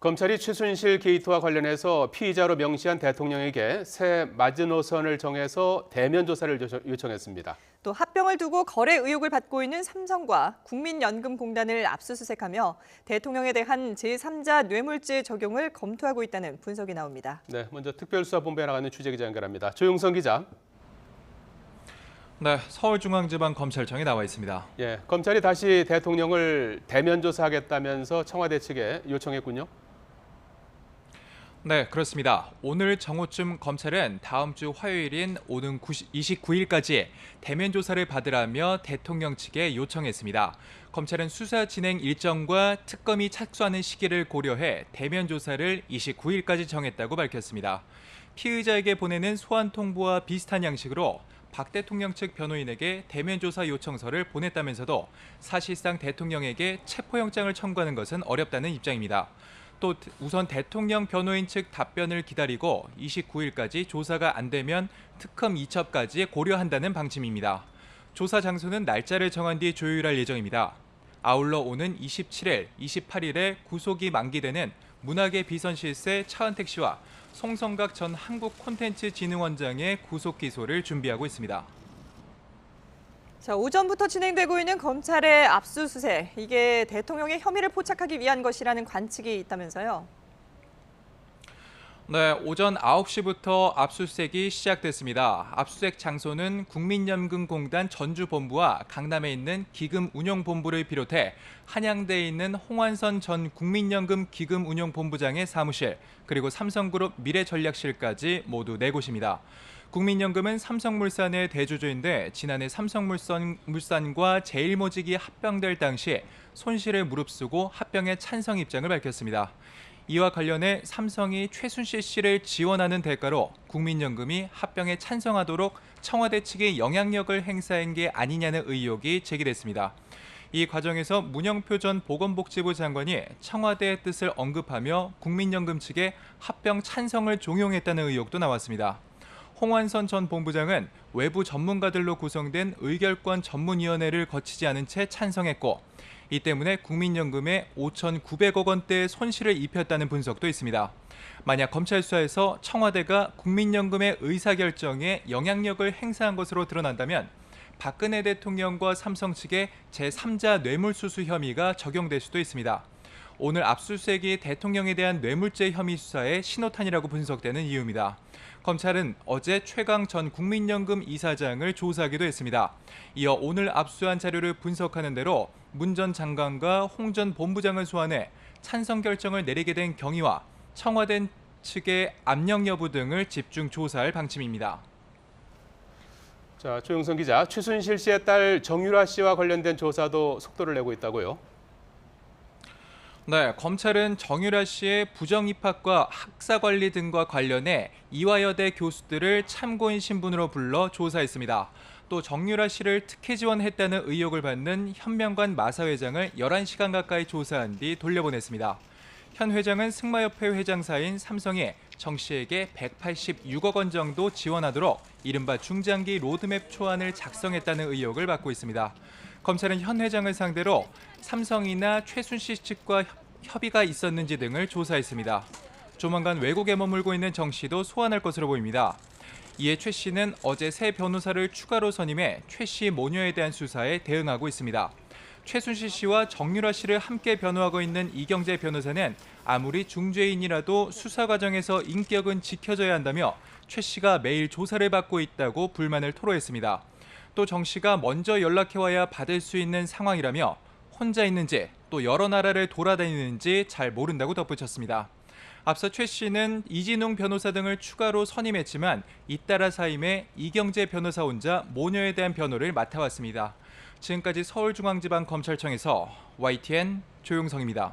검찰이 최순실 게이트와 관련해서 피의자로 명시한 대통령에게 새 마지노선을 정해서 대면 조사를 요청했습니다. 또 합병을 두고 거래 의혹을 받고 있는 삼성과 국민연금공단을 압수수색하며 대통령에 대한 제3자 뇌물죄 적용을 검토하고 있다는 분석이 나옵니다. 네, 먼저 특별수사본부에 나가는 취재기자 연결합니다. 조용성 기자. 네, 서울중앙지방검찰청에 나와 있습니다. 예, 검찰이 다시 대통령을 대면 조사하겠다면서 청와대 측에 요청했군요. 네, 그렇습니다. 오늘 정오쯤 검찰은 다음 주 화요일인 오는 29일까지 대면 조사를 받으라며 대통령 측에 요청했습니다. 검찰은 수사 진행 일정과 특검이 착수하는 시기를 고려해 대면 조사를 29일까지 정했다고 밝혔습니다. 피의자에게 보내는 소환 통보와 비슷한 양식으로 박 대통령 측 변호인에게 대면 조사 요청서를 보냈다면서도 사실상 대통령에게 체포영장을 청구하는 것은 어렵다는 입장입니다. 또 우선 대통령 변호인 측 답변을 기다리고 29일까지 조사가 안 되면 특검 이첩까지 고려한다는 방침입니다. 조사 장소는 날짜를 정한 뒤 조율할 예정입니다. 아울러 오는 27일, 28일에 구속이 만기되는 문학의 비선실세 차은택 씨와 송성각 전 한국콘텐츠진흥원장의 구속 기소를 준비하고 있습니다. 자, 오전부터 진행되고 있는 검찰의 압수수색. 이게 대통령의 혐의를 포착하기 위한 것이라는 관측이 있다면서요? 네, 오전 9시부터 압수수색이 시작됐습니다. 압수수색 장소는 국민연금공단 전주본부와 강남에 있는 기금운용본부를 비롯해 한양대에 있는 홍완선 전 국민연금 기금운용본부장의 사무실, 그리고 삼성그룹 미래전략실까지 모두 4곳입니다. 국민연금은 삼성물산의 대주주인데 지난해 삼성물산과 제일모직이 합병될 당시 손실을 무릅쓰고 합병에 찬성 입장을 밝혔습니다. 이와 관련해 삼성이 최순실 씨를 지원하는 대가로 국민연금이 합병에 찬성하도록 청와대 측에 영향력을 행사한 게 아니냐는 의혹이 제기됐습니다. 이 과정에서 문영표 전 보건복지부 장관이 청와대의 뜻을 언급하며 국민연금 측에 합병 찬성을 종용했다는 의혹도 나왔습니다. 홍완선 전 본부장은 외부 전문가들로 구성된 의결권 전문위원회를 거치지 않은 채 찬성했고, 이 때문에 국민연금에 5,900억 원대의 손실을 입혔다는 분석도 있습니다. 만약 검찰 수사에서 청와대가 국민연금의 의사결정에 영향력을 행사한 것으로 드러난다면 박근혜 대통령과 삼성 측의 제3자 뇌물수수 혐의가 적용될 수도 있습니다. 오늘 압수수색이 대통령에 대한 뇌물죄 혐의 수사의 신호탄이라고 분석되는 이유입니다. 검찰은 어제 최강 전 국민연금 이사장을 조사하기도 했습니다. 이어 오늘 압수한 자료를 분석하는 대로 문 전 장관과 홍 전 본부장을 소환해 찬성 결정을 내리게 된 경위와 청와대 측의 압력 여부 등을 집중 조사할 방침입니다. 자, 조용성 기자, 최순실 씨의 딸 정유라 씨와 관련된 조사도 속도를 내고 있다고요? 네, 검찰은 정유라 씨의 부정 입학과 학사 관리 등과 관련해 이화여대 교수들을 참고인 신분으로 불러 조사했습니다. 또 정유라 씨를 특혜 지원했다는 의혹을 받는 현명관 마사 회장을 11시간 가까이 조사한 뒤 돌려보냈습니다. 현 회장은 승마협회 회장사인 삼성이 정 씨에게 186억 원 정도 지원하도록 이른바 중장기 로드맵 초안을 작성했다는 의혹을 받고 있습니다. 검찰은 현 회장을 상대로 삼성이나 최순실 측과 협의가 있었는지 등을 조사했습니다. 조만간 외국에 머물고 있는 정 씨도 소환할 것으로 보입니다. 이에 최 씨는 어제 새 변호사를 추가로 선임해 최 씨 모녀에 대한 수사에 대응하고 있습니다. 최순실 씨와 정유라 씨를 함께 변호하고 있는 이경재 변호사는 아무리 중죄인이라도 수사 과정에서 인격은 지켜져야 한다며 최 씨가 매일 조사를 받고 있다고 불만을 토로했습니다. 또 정 씨가 먼저 연락해와야 받을 수 있는 상황이라며 혼자 있는지 또 여러 나라를 돌아다니는지 잘 모른다고 덧붙였습니다. 앞서 최 씨는 이진웅 변호사 등을 추가로 선임했지만 잇따라 사임해 이경재 변호사 혼자 모녀에 대한 변호를 맡아왔습니다. 지금까지 서울중앙지방검찰청에서 YTN 조용성입니다.